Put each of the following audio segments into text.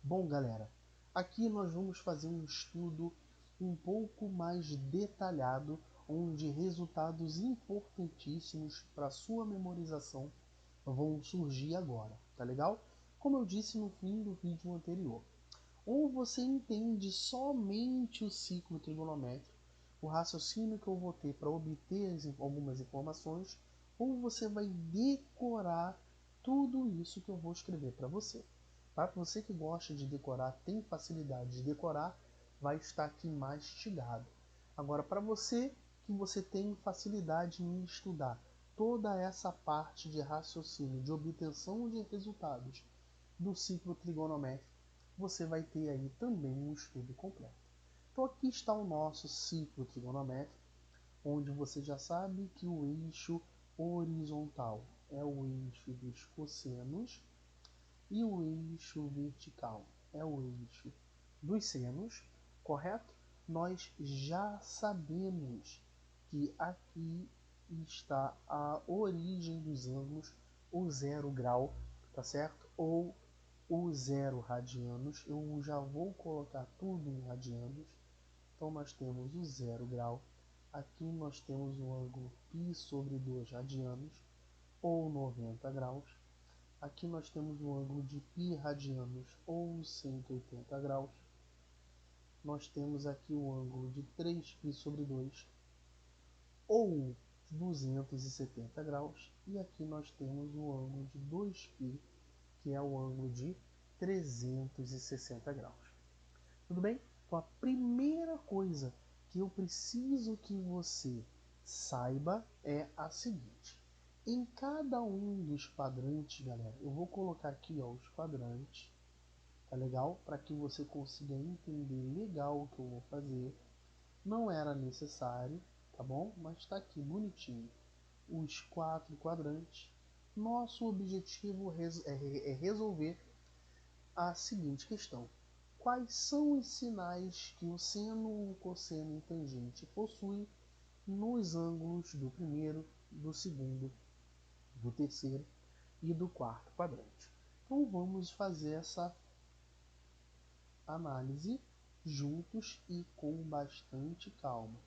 Bom, galera, aqui nós vamos fazer um estudo um pouco mais detalhado, onde resultados importantíssimos para sua memorização vão surgir agora, tá legal? Como eu disse no fim do vídeo anterior, ou você entende somente o ciclo trigonométrico, o raciocínio que eu vou ter para obter algumas informações, ou você vai decorar tudo isso que eu vou escrever para você. Para você que gosta de decorar, tem facilidade de decorar, vai estar aqui mastigado. Agora, para você tem facilidade em estudar toda essa parte de raciocínio, de obtenção de resultados do ciclo trigonométrico, você vai ter aí também um estudo completo. Então aqui está o nosso ciclo trigonométrico, onde você já sabe que o eixo horizontal é o eixo dos cossenos e o eixo vertical é o eixo dos senos, correto? Nós já sabemos que aqui está a origem dos ângulos, o 0 grau, tá certo? Ou o 0 radianos. Eu já vou colocar tudo em radianos. Então nós temos o 0 grau. Aqui nós temos o ângulo π sobre 2 radianos, ou 90 graus. Aqui nós temos o ângulo de π radianos, ou 180 graus. Nós temos aqui o ângulo de 3π sobre 2, ou 270 graus. E aqui nós temos o ângulo de 2π, que é o ângulo de 360 graus. Tudo bem? Então a primeira coisa que eu preciso que você saiba é a seguinte. Em cada um dos quadrantes, galera, eu vou colocar aqui ó, os quadrantes, tá legal? Para que você consiga entender legal o que eu vou fazer. Não era necessário, tá bom? Mas está aqui bonitinho. Os 4 quadrantes. Nosso objetivo é resolver a seguinte questão. Quais são os sinais que o seno, o cosseno e o tangente possuem nos ângulos do primeiro, do segundo, do terceiro e do quarto quadrante? Então vamos fazer essa análise juntos e com bastante calma.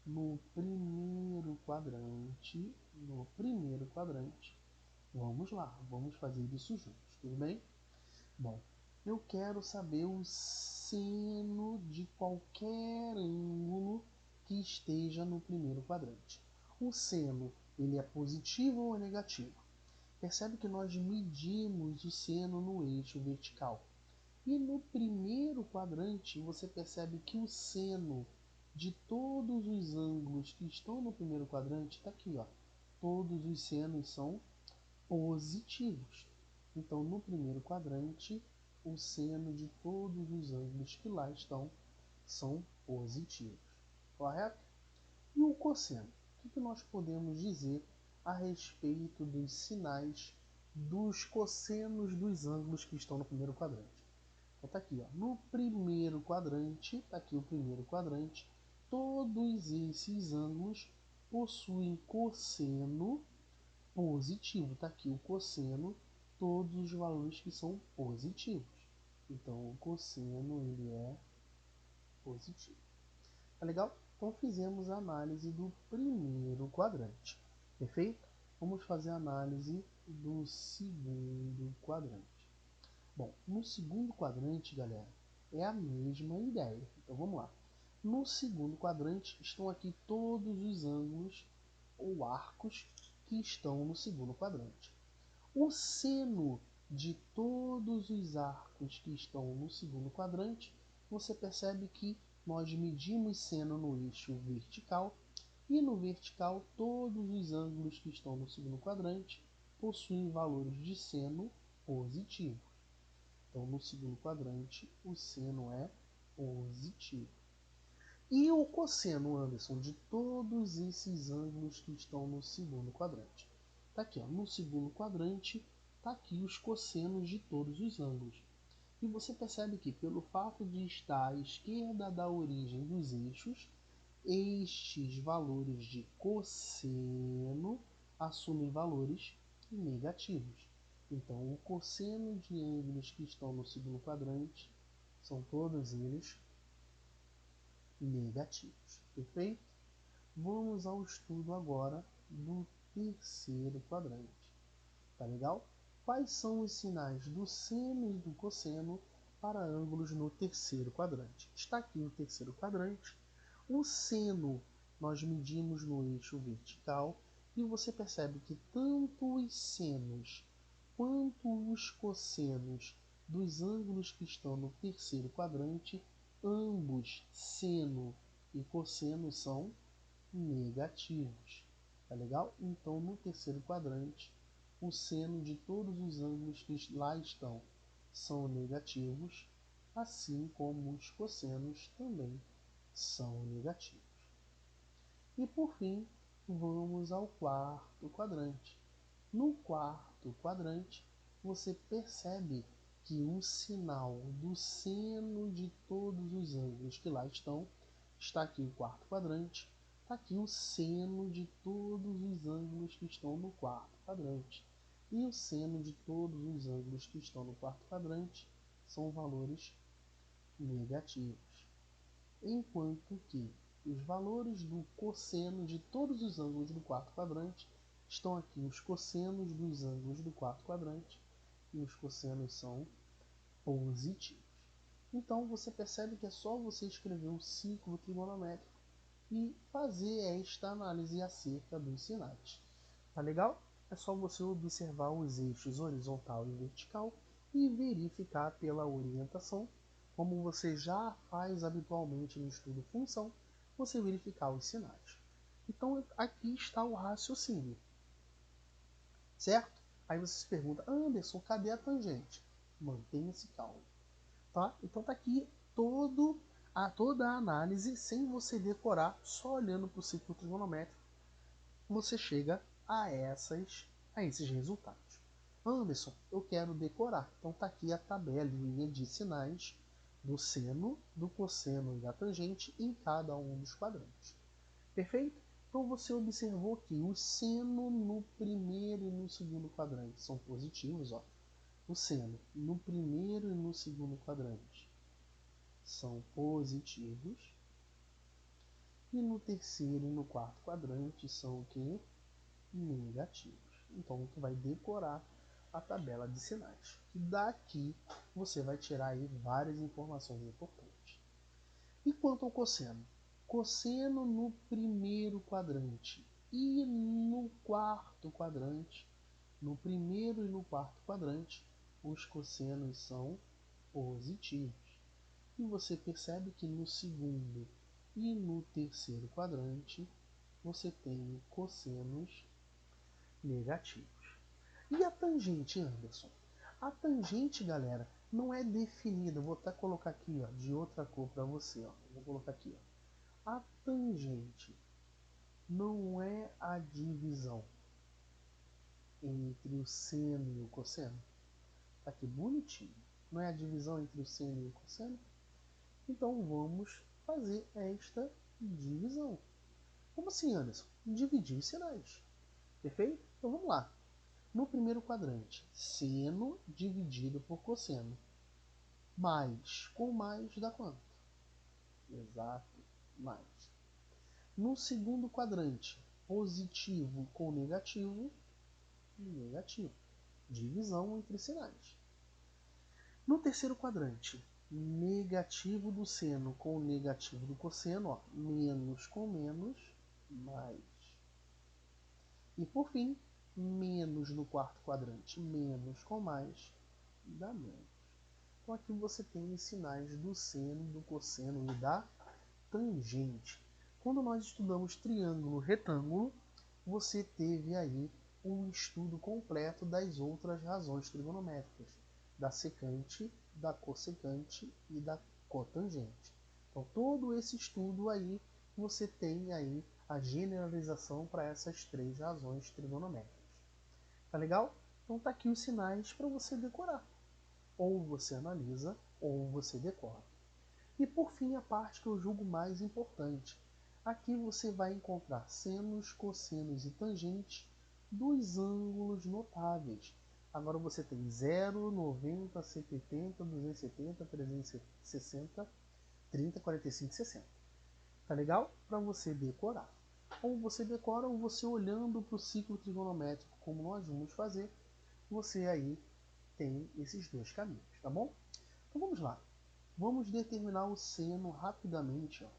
No primeiro quadrante, vamos lá, vamos fazer isso juntos, tudo bem? Bom, eu quero saber o seno de qualquer ângulo que esteja no primeiro quadrante. O seno, ele é positivo ou é negativo? Percebe que nós medimos o seno no eixo vertical. E no primeiro quadrante, você percebe que o seno de todos os ângulos que estão no primeiro quadrante está aqui, ó. Todos os senos são positivos. Então, no primeiro quadrante, o seno de todos os ângulos que lá estão são positivos, correto? E o cosseno? O que nós podemos dizer a respeito dos sinais dos cossenos dos ângulos que estão no primeiro quadrante? Então, tá aqui, ó. No primeiro quadrante, tá aqui o primeiro quadrante, todos esses ângulos possuem cosseno positivo. Está aqui o cosseno, todos os valores que são positivos. Então o cosseno ele é positivo. Tá legal? Então fizemos a análise do primeiro quadrante. Perfeito? Vamos fazer a análise do segundo quadrante. Bom, no segundo quadrante, galera, é a mesma ideia. Então vamos lá. No segundo quadrante estão aqui todos os ângulos ou arcos que estão no segundo quadrante. O seno de todos os arcos que estão no segundo quadrante, você percebe que nós medimos seno no eixo vertical, e no vertical todos os ângulos que estão no segundo quadrante possuem valores de seno positivos. Então no segundo quadrante o seno é positivo. E o cosseno, Anderson, de todos esses ângulos que estão no segundo quadrante? Está aqui, ó, no segundo quadrante, está aqui os cossenos de todos os ângulos. E você percebe que, pelo fato de estar à esquerda da origem dos eixos, estes valores de cosseno assumem valores negativos. Então, o cosseno de ângulos que estão no segundo quadrante são todos eles negativos. Perfeito? Vamos ao estudo agora do terceiro quadrante. Tá legal? Quais são os sinais do seno e do cosseno para ângulos no terceiro quadrante? Está aqui o terceiro quadrante. O seno nós medimos no eixo vertical e você percebe que tanto os senos quanto os cossenos dos ângulos que estão no terceiro quadrante, ambos seno e cosseno são negativos. Tá legal? Então, no terceiro quadrante, o seno de todos os ângulos que lá estão são negativos, assim como os cossenos também são negativos. E por fim, vamos ao quarto quadrante. No quarto quadrante, você percebe que o sinal do seno de todos os ângulos que lá estão, está aqui o quarto quadrante, está aqui o seno de todos os ângulos que estão no quarto quadrante. E o seno de todos os ângulos que estão no quarto quadrante são valores negativos. Enquanto que os valores do cosseno de todos os ângulos do quarto quadrante estão aqui os cossenos dos ângulos do quarto quadrante e os cossenos são positivos. Então você percebe que é só você escrever o ciclo trigonométrico e fazer esta análise acerca dos sinais. Tá legal? É só você observar os eixos horizontal e vertical e verificar pela orientação, como você já faz habitualmente no estudo função, você verificar os sinais. Então aqui está o raciocínio, certo? Aí você se pergunta, Anderson, cadê a tangente? Mantenha-se calmo, tá? Então tá aqui toda a análise sem você decorar, só olhando para o ciclo trigonométrico, você chega a esses resultados. Anderson, eu quero decorar. Então tá aqui a tabelinha de sinais do seno, do cosseno e da tangente em cada um dos quadrantes. Perfeito? Então você observou que o seno no primeiro e no segundo quadrante são positivos, ó. O seno no primeiro e no segundo quadrante são positivos. E no terceiro e no quarto quadrante são o quê? Negativos. Então tu vai decorar a tabela de sinais. E daqui você vai tirar aí várias informações importantes. E quanto ao cosseno? Cosseno no primeiro quadrante e no quarto quadrante, no primeiro e no quarto quadrante, os cossenos são positivos. E você percebe que no segundo e no terceiro quadrante você tem cossenos negativos. E a tangente, Anderson? A tangente, galera, não é definida. Vou até colocar aqui, ó, de outra cor para você. Ó. Vou colocar aqui. Ó. A tangente não é a divisão entre o seno e o cosseno. Tá aqui bonitinho. Não é a divisão entre o seno e o cosseno? Então vamos fazer esta divisão. Como assim, Anderson? Dividir os sinais. Perfeito? Então vamos lá. No primeiro quadrante, seno dividido por cosseno. Mais com mais dá quanto? Exato, mais. No segundo quadrante, positivo com negativo, negativo. Divisão entre sinais. No terceiro quadrante, negativo do seno com negativo do cosseno, ó, menos com menos, mais. E por fim, menos no quarto quadrante, menos com mais, dá menos. Então aqui você tem os sinais do seno, do cosseno e da tangente. Quando nós estudamos triângulo retângulo, você teve aí um estudo completo das outras razões trigonométricas, da secante, da cossecante e da cotangente. Então todo esse estudo aí, você tem aí a generalização para essas três razões trigonométricas. Tá legal? Então tá aqui os sinais para você decorar. Ou você analisa, ou você decora. E por fim, a parte que eu julgo mais importante. Aqui você vai encontrar senos, cossenos e tangentes dos ângulos notáveis. Agora você tem 0, 90, 180, 270, 360, 30, 45, 60. Tá legal? Para você decorar. Ou você decora ou você olhando para o ciclo trigonométrico, como nós vamos fazer, você aí tem esses dois caminhos, tá bom? Então vamos lá. Vamos determinar o seno rapidamente, ó,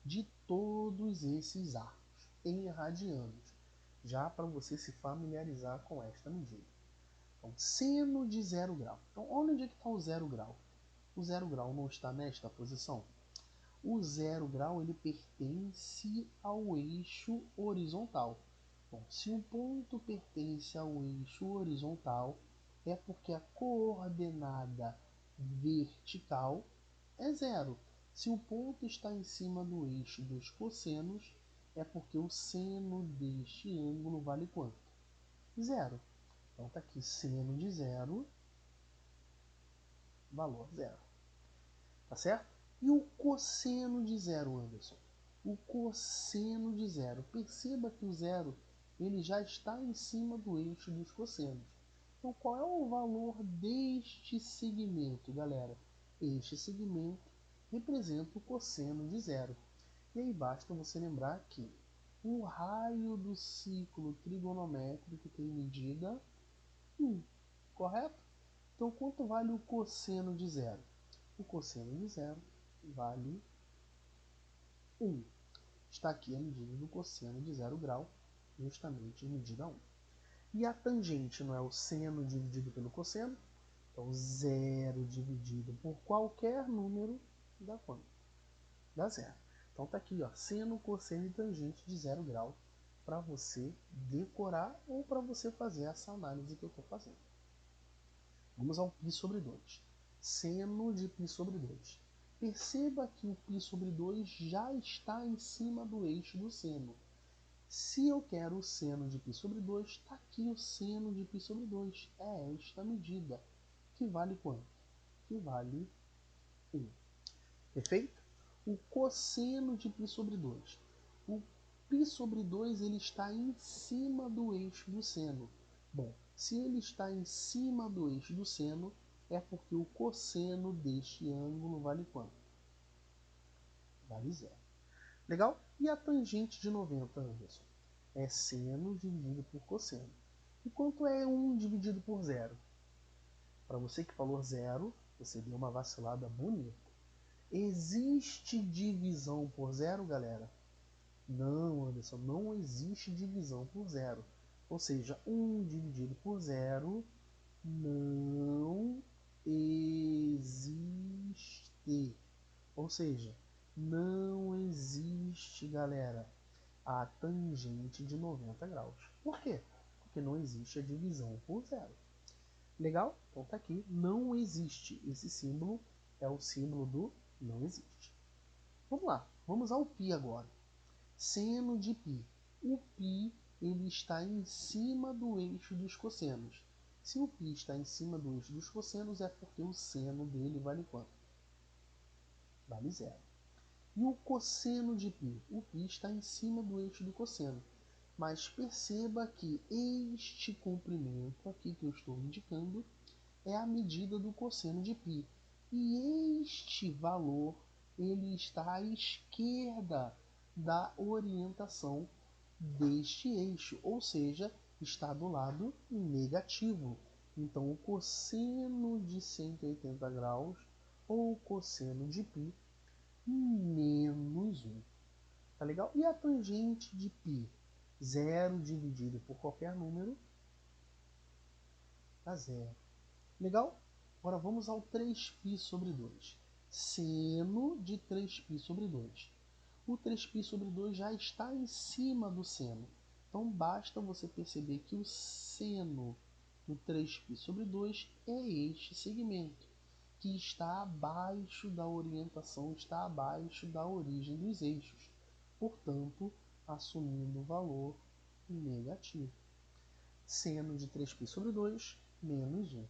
de todos esses arcos em radianos, já para você se familiarizar com esta medida. Então, seno de 0 grau. Então, olha onde é que está o 0 grau. O 0 grau não está nesta posição. O 0 grau ele pertence ao eixo horizontal. Bom, se um ponto pertence ao eixo horizontal, é porque a coordenada vertical é 0. Se o ponto está em cima do eixo dos cossenos, é porque o seno deste ângulo vale quanto? 0. Então está aqui seno de 0, valor 0. Tá certo? E o cosseno de 0, Anderson? O cosseno de 0. Perceba que o 0 ele já está em cima do eixo dos cossenos. Então, qual é o valor deste segmento, galera? Este segmento representa o cosseno de 0. E aí basta você lembrar que o raio do ciclo trigonométrico tem medida 1, correto? Então, quanto vale o cosseno de 0? O cosseno de 0 vale 1. Está aqui a medida do cosseno de 0 grau, justamente medida 1. E a tangente não é o seno dividido pelo cosseno? Então, 0 dividido por qualquer número dá quanto? Dá 0. Então, está aqui, ó, seno, cosseno e tangente de 0 grau para você decorar ou para você fazer essa análise que eu estou fazendo. Vamos ao π sobre 2. Seno de π sobre 2. Perceba que o π sobre 2 já está em cima do eixo do seno. Se eu quero o seno de π sobre 2, está aqui o seno de π sobre 2. É esta medida, que vale quanto? Que vale 1. Perfeito? O cosseno de π sobre 2. O π sobre 2 ele está em cima do eixo do seno. Bom, se ele está em cima do eixo do seno, é porque o cosseno deste ângulo vale quanto? Vale 0. Legal? E a tangente de 90, Anderson? É seno dividido por cosseno. E quanto é 1 dividido por 0? Para você que falou 0, você deu uma vacilada bonita. Existe divisão por 0, galera? Não, Anderson, não existe divisão por 0. Ou seja, 1 dividido por 0 não existe. Ou seja, não existe, galera, a tangente de 90 graus. Por quê? Porque não existe a divisão por 0. Legal? Então tá aqui, não existe. Esse símbolo é o símbolo do não existe. Vamos lá, vamos ao π agora. Seno de π. O π ele está em cima do eixo dos cossenos. Se o π está em cima do eixo dos cossenos, é porque o seno dele vale quanto? Vale 0. E o cosseno de π? O π está em cima do eixo do cosseno. Mas perceba que este comprimento aqui que eu estou indicando é a medida do cosseno de π. E este valor ele está à esquerda da orientação deste eixo, ou seja, está do lado negativo. Então, o cosseno de 180 graus ou o cosseno de π menos 1. Tá legal? E a tangente de π? 0 dividido por qualquer número dá 0. Legal? Agora vamos ao 3π sobre 2. Seno de 3π sobre 2. O 3π sobre 2 já está em cima do seno. Então basta você perceber que o seno do 3π sobre 2 é este segmento, que está abaixo da orientação, está abaixo da origem dos eixos. Portanto, assumindo o valor negativo. Seno de 3π sobre 2 menos 1.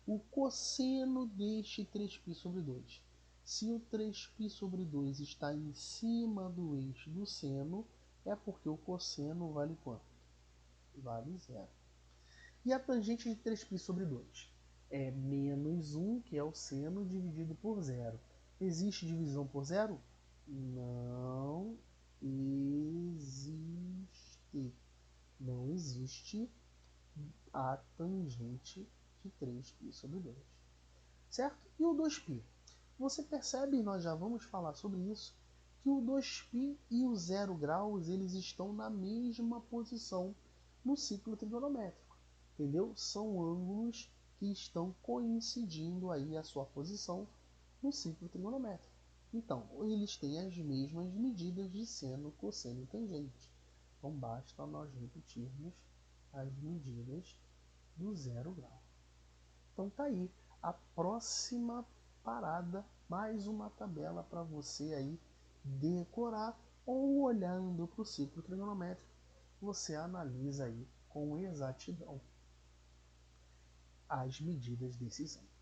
O cosseno deste 3π sobre 2. Se o 3π sobre 2 está em cima do eixo do seno, é porque o cosseno vale quanto? Vale 0. E a tangente de 3π sobre 2? É menos 1, que é o seno, dividido por zero. Existe divisão por zero? Não existe. Não existe a tangente de 3π sobre 2. Certo? E o 2π? Você percebe, e nós já vamos falar sobre isso, que o 2π e o 0 graus eles estão na mesma posição no ciclo trigonométrico. Entendeu? São ângulos que estão coincidindo aí a sua posição no ciclo trigonométrico. Então, eles têm as mesmas medidas de seno, cosseno e tangente. Então, basta nós repetirmos as medidas do 0 grau. Então, tá aí a próxima parada, mais uma tabela para você aí decorar, ou olhando para o ciclo trigonométrico, você analisa aí com exatidão as medidas desses ângulos.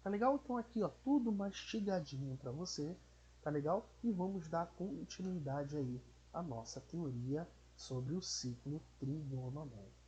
Tá legal? Então aqui, ó, tudo mastigadinho para você, tá legal? E vamos dar continuidade aí à nossa teoria sobre o ciclo trigonométrico.